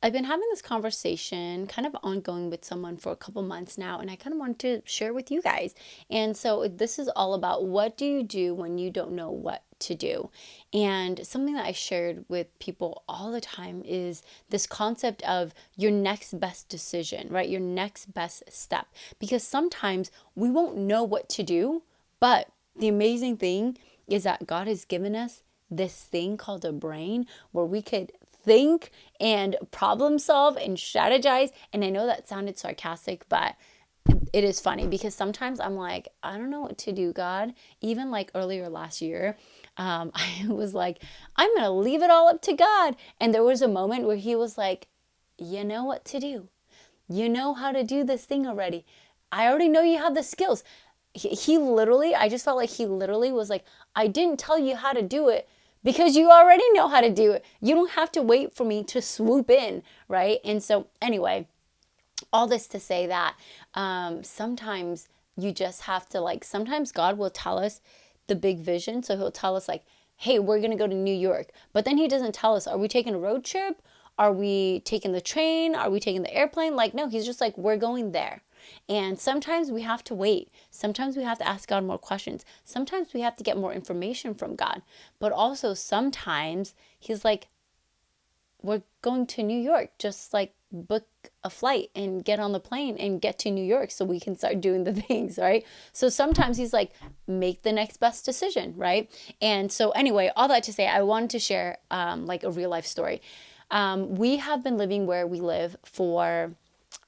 I've been having this conversation kind of ongoing with someone for a couple months now, and I kind of wanted to share with you guys. And so this is all about what do you do when you don't know what to do? And something that I shared with people all the time is this concept of your next best decision, right? Your next best step. Because sometimes we won't know what to do, but the amazing thing is that God has given us this thing called a brain where we could think and problem solve and strategize. And I know that sounded sarcastic, but it is funny because sometimes I'm like, I don't know what to do, God. Even like earlier last year, I was like, I'm going to leave it all up to God. And there was a moment where he was like, you know what to do. You know how to do this thing already. I already know you have the skills. He literally, I just felt like he literally was like, I didn't tell you how to do it because you already know how to do it. You don't have to wait for me to swoop in, right? And so, anyway, all this to say that sometimes you just have to, like, sometimes God will tell us the big vision. So he'll tell us, like, hey, we're going to go to New York. But then he doesn't tell us, are we taking a road trip? Are we taking the train? Are we taking the airplane? Like, no, he's just like, we're going there. And sometimes we have to wait. Sometimes we have to ask God more questions. Sometimes we have to get more information from God. But also sometimes he's like, we're going to New York. Just like book a flight and get on the plane and get to New York so we can start doing the things, right? So sometimes he's like, make the next best decision, right? And so anyway, all that to say, I wanted to share like a real life story. We have been living where we live for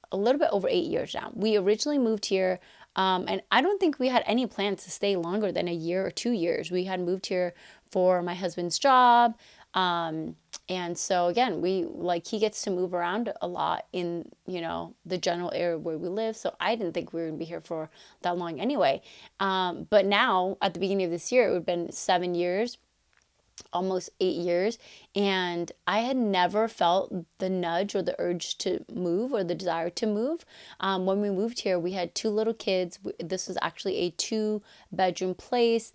a little bit over 8 years now. We originally moved here, and I don't think we had any plans to stay longer than a year or 2 years. We had moved here for my husband's job. And so again, he gets to move around a lot in, the general area where we live. So I didn't think we were going to be here for that long anyway. But now at the beginning of this year, it would have been 7 years, almost 8 years, and I had never felt the nudge or the urge to move or the desire to move. When we moved here, we had 2 little kids. This was actually a 2-bedroom place.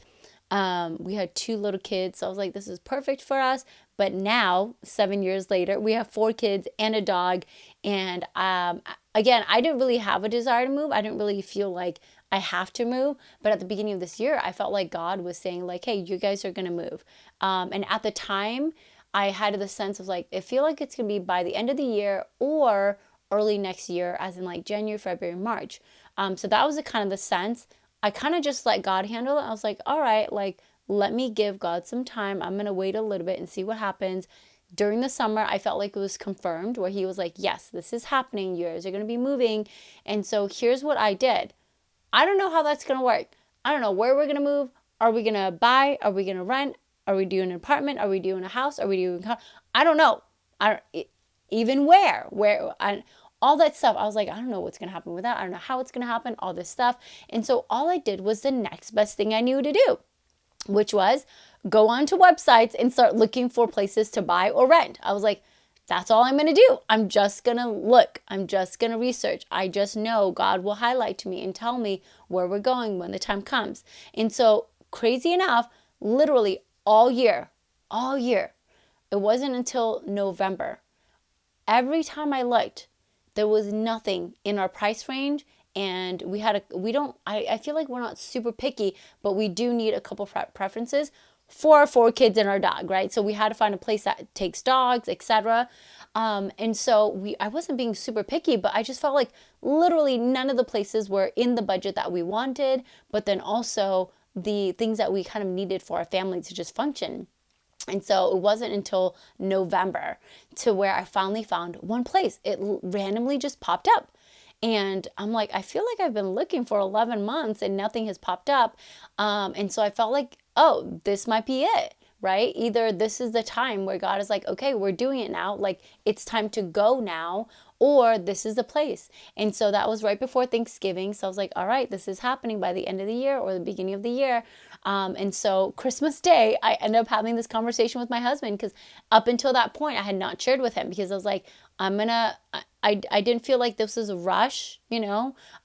We had 2 little kids, so I was like, this is perfect for us. But now, 7 years later, we have 4 kids and a dog. And again, I didn't really have a desire to move. I didn't really feel like I have to move. But at the beginning of this year, I felt like God was saying, like, hey, you guys are going to move. And at the time, I had the sense of like, I feel like it's going to be by the end of the year or early next year, as in like January, February, March. So that was the sense. I kind of just let God handle it. I was like, all right, like, let me give God some time. I'm going to wait a little bit and see what happens. During the summer, I felt like it was confirmed where he was like, yes, this is happening. You guys are going to be moving. And so here's what I did. I don't know how that's going to work. I don't know where we're going to move. Are we going to buy? Are we going to rent? Are we doing an apartment? Are we doing a house? Are we doing, I don't know. Even where, all that stuff. I was like, I don't know what's going to happen with that. I don't know how it's going to happen, all this stuff. And so all I did was the next best thing I knew to do, which was go onto websites and start looking for places to buy or rent. I was like, that's all I'm going to do. I'm just going to look. I'm just going to research. I just know God will highlight to me and tell me where we're going when the time comes. And so crazy enough, literally all year, it wasn't until November. Every time I looked, there was nothing in our price range. And I feel like we're not super picky, but we do need a couple preferences for our 4 kids and our dog, right? So we had to find a place that takes dogs, etc. And so I wasn't being super picky, but I just felt like literally none of the places were in the budget that we wanted, but then also the things that we kind of needed for our family to just function. And so it wasn't until November to where I finally found one place. It randomly just popped up. And I'm like, I feel like I've been looking for 11 months and nothing has popped up. And so I felt like, oh, this might be it, right? Either this is the time where God is like, okay, we're doing it now. Like, it's time to go now, or this is the place. And so that was right before Thanksgiving. So I was like, all right, this is happening by the end of the year or the beginning of the year. And so Christmas Day, I ended up having this conversation with my husband because up until that point, I had not shared with him because I was like, I didn't feel like this was a rush,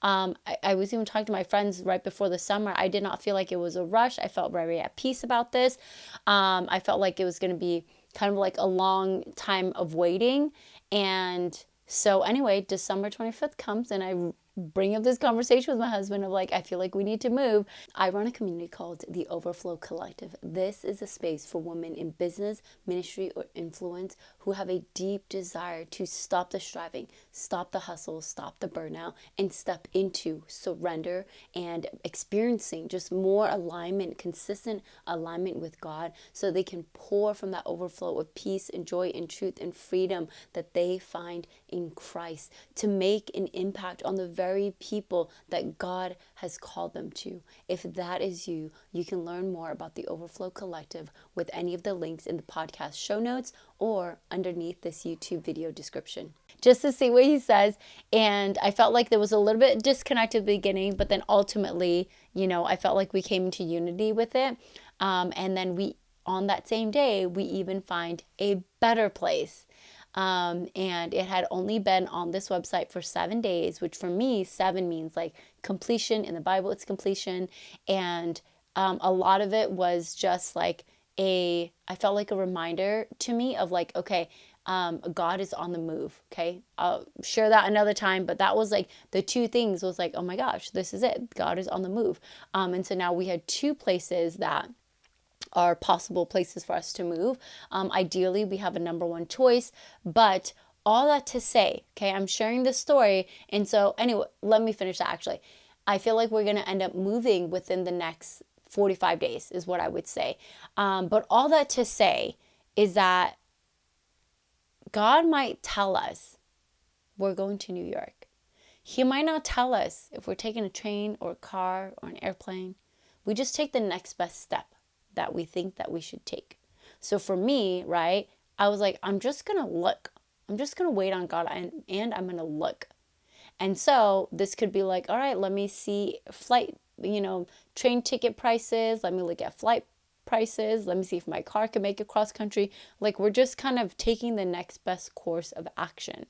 I was even talking to my friends right before the summer. I did not feel like it was a rush. I felt very at peace about this. I felt like it was going to be kind of like a long time of waiting. And so anyway, December 25th comes and I bring up this conversation with my husband of like, I feel like we need to move. I run a community called the Overflow Collective. This is a space for women in business, ministry, or influence who have a deep desire to stop the striving, stop the hustle, stop the burnout, and step into surrender and experiencing just more alignment, consistent alignment with God, so they can pour from that overflow of peace and joy and truth and freedom that they find in Christ to make an impact on the very people that God has called them to. If that is you, you can learn more about the Overflow Collective with any of the links in the podcast show notes or underneath this YouTube video description. Just to see what he says. And I felt like there was a little bit disconnect at the beginning, but then ultimately, I felt like we came into unity with it. And then on that same day, we even find a better place. And it had only been on this website for 7 days, which for me, 7 means like completion. In the Bible, it's completion. And a lot of it was just like I felt like a reminder to me of like, okay, God is on the move. Okay. I'll share that another time, but that was like the two things was like, oh my gosh, this is it. God is on the move. And so now we had 2 places that are possible places for us to move. Ideally, we have a number 1 choice, but all that to say, okay, I'm sharing this story. And so anyway, let me finish that actually. I feel like we're going to end up moving within the next 45 days is what I would say. But all that to say is that God might tell us we're going to New York. He might not tell us if we're taking a train or a car or an airplane. We just take the next best step that we think that we should take. So for me, right, I was like, I'm just going to look. I'm just going to wait on God and I'm going to look. And so this could be like, all right, let me see flight, train ticket prices. Let me look at flight prices. Let me see if my car can make it cross country. Like we're just kind of taking the next best course of action.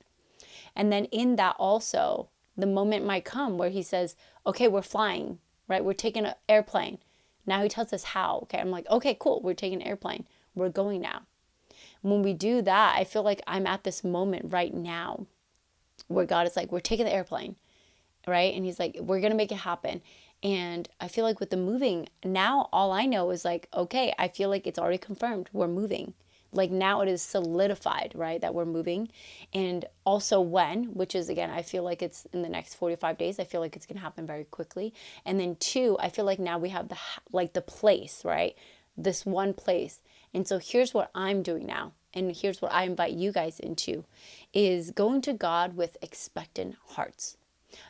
And then in that also, the moment might come where he says, okay, we're flying, right? We're taking an airplane. Now he tells us how. Okay, I'm like, okay, cool. We're taking an airplane. We're going now. When we do that, I feel like I'm at this moment right now where God is like, we're taking the airplane, right? And he's like, we're going to make it happen. And I feel like with the moving, now all I know is like, okay, I feel like it's already confirmed. We're moving. Like now it is solidified, right, that we're moving. And also when, which is again, I feel like it's in the next 45 days. I feel like it's going to happen very quickly. And then 2, I feel like now we have the place, right? This one place. And so here's what I'm doing now. And here's what I invite you guys into is going to God with expectant hearts.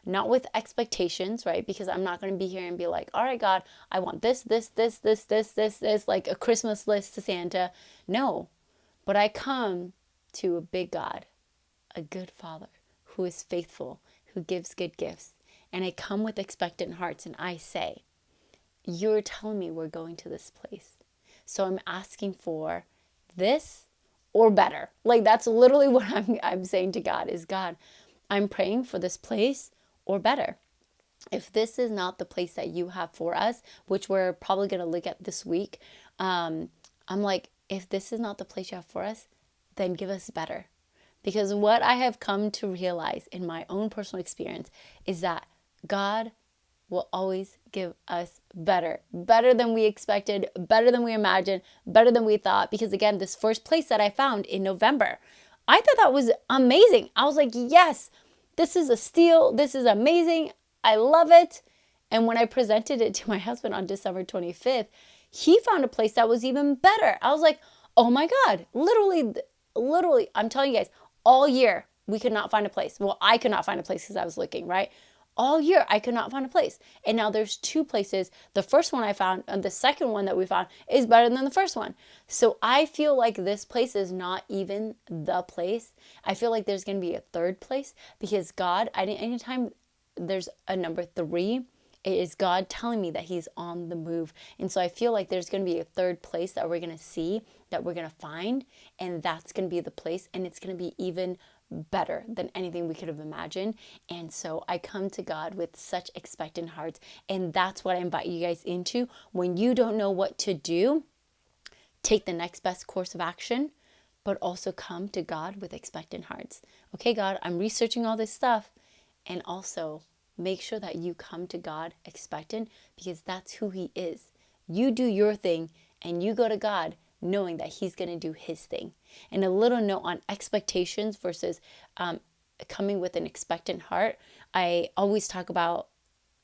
Not with expectations, right? Because I'm not going to be here and be like, all right, God, I want this, like a Christmas list to Santa. No, but I come to a big God, a good Father who is faithful, who gives good gifts. And I come with expectant hearts and I say, you're telling me we're going to this place. So I'm asking for this or better. Like that's literally what I'm saying to God is, God, I'm praying for this place or better. If this is not the place that you have for us, which we're probably going to look at this week, I'm like, if this is not the place you have for us, then give us better. Because what I have come to realize in my own personal experience is that God will always give us better than we expected, better than we imagined, better than we thought. Because again, this first place that I found in November, I thought that was amazing. I was like, yes, this is a steal. This is amazing. I love it. And when I presented it to my husband on December 25th, he found a place that was even better. I was like, oh my God, literally, I'm telling you guys, all year we could not find a place. Well, I could not find a place because I was looking, right? All year I could not find a place. And now there's 2 places. The first one I found and the second one that we found is better than the first one. So I feel like this place is not even the place. I feel like there's going to be a 3rd place because God, anytime there's a number 3, it is God telling me that he's on the move. And so I feel like there's going to be a 3rd place that we're going to see, that we're going to find. And that's going to be the place. And it's going to be even better than anything we could have imagined. And so I come to God with such expectant hearts. And that's what I invite you guys into. When you don't know what to do, take the next best course of action, but also come to God with expectant hearts. Okay, God, I'm researching all this stuff. And also make sure that you come to God expectant, because that's who He is. You do your thing and you go to God knowing that He's going to do His thing. And a little note on expectations versus coming with an expectant heart. I always talk about,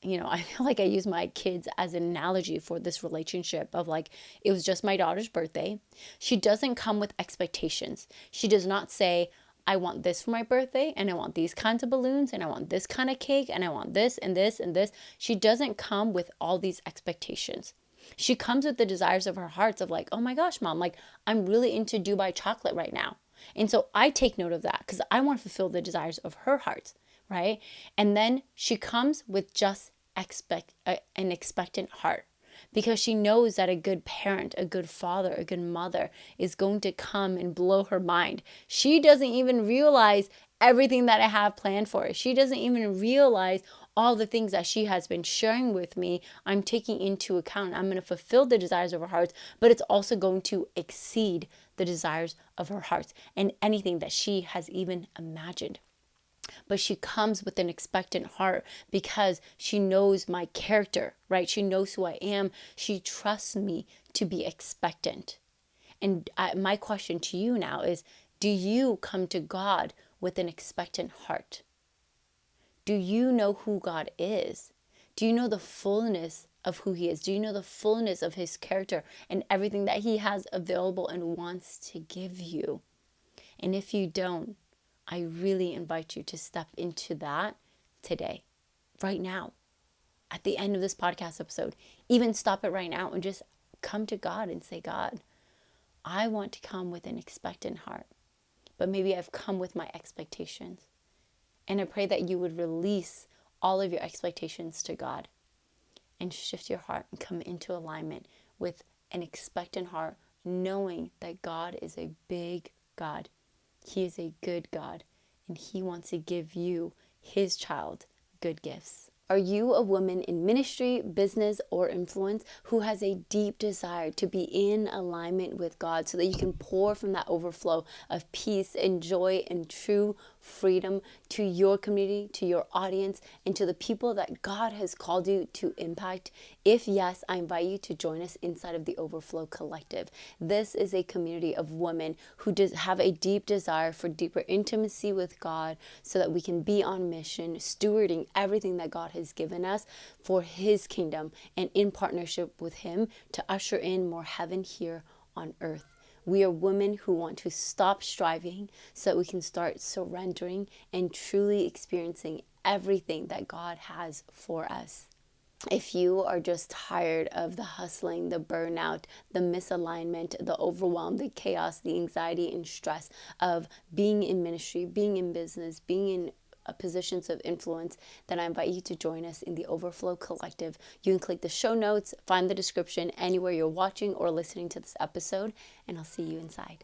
I feel like I use my kids as an analogy for this relationship of like, it was just my daughter's birthday. She doesn't come with expectations. She does not say, I want this for my birthday, and I want these kinds of balloons, and I want this kind of cake, and I want this and this and this. She doesn't come with all these expectations. She comes with the desires of her hearts of like, oh my gosh, mom, like I'm really into Dubai chocolate right now. And so I take note of that because I want to fulfill the desires of her heart, right? And then she comes with just an expectant heart, because she knows that a good parent, a good father, a good mother is going to come and blow her mind. She doesn't even realize everything that I have planned for her. She doesn't even realize all the things that she has been sharing with me. I'm taking into account. I'm going to fulfill the desires of her heart, but it's also going to exceed the desires of her heart and anything that she has even imagined. But she comes with an expectant heart because she knows my character, right? She knows who I am. She trusts me to be expectant. And my question to you now is, do you come to God with an expectant heart? Do you know who God is? Do you know the fullness of who He is? Do you know the fullness of His character and everything that He has available and wants to give you? And if you don't, I really invite you to step into that today, right now, at the end of this podcast episode. Even stop it right now and just come to God and say, God, I want to come with an expectant heart, but maybe I've come with my expectations. And I pray that you would release all of your expectations to God and shift your heart and come into alignment with an expectant heart, knowing that God is a big God. He is a good God, and He wants to give you, His child, good gifts. Are you a woman in ministry, business, or influence who has a deep desire to be in alignment with God so that you can pour from that overflow of peace and joy and true freedom to your community, to your audience, and to the people that God has called you to impact? If yes, I invite you to join us inside of the Overflow Collective. This is a community of women who have a deep desire for deeper intimacy with God so that we can be on mission, stewarding everything that God has given us for His kingdom and in partnership with Him to usher in more heaven here on earth. We are women who want to stop striving so that we can start surrendering and truly experiencing everything that God has for us. If you are just tired of the hustling, the burnout, the misalignment, the overwhelm, the chaos, the anxiety and stress of being in ministry, being in business, being in positions of influence, then I invite you to join us in the Overflow Collective. You can click the show notes, find the description anywhere you're watching or listening to this episode, and I'll see you inside.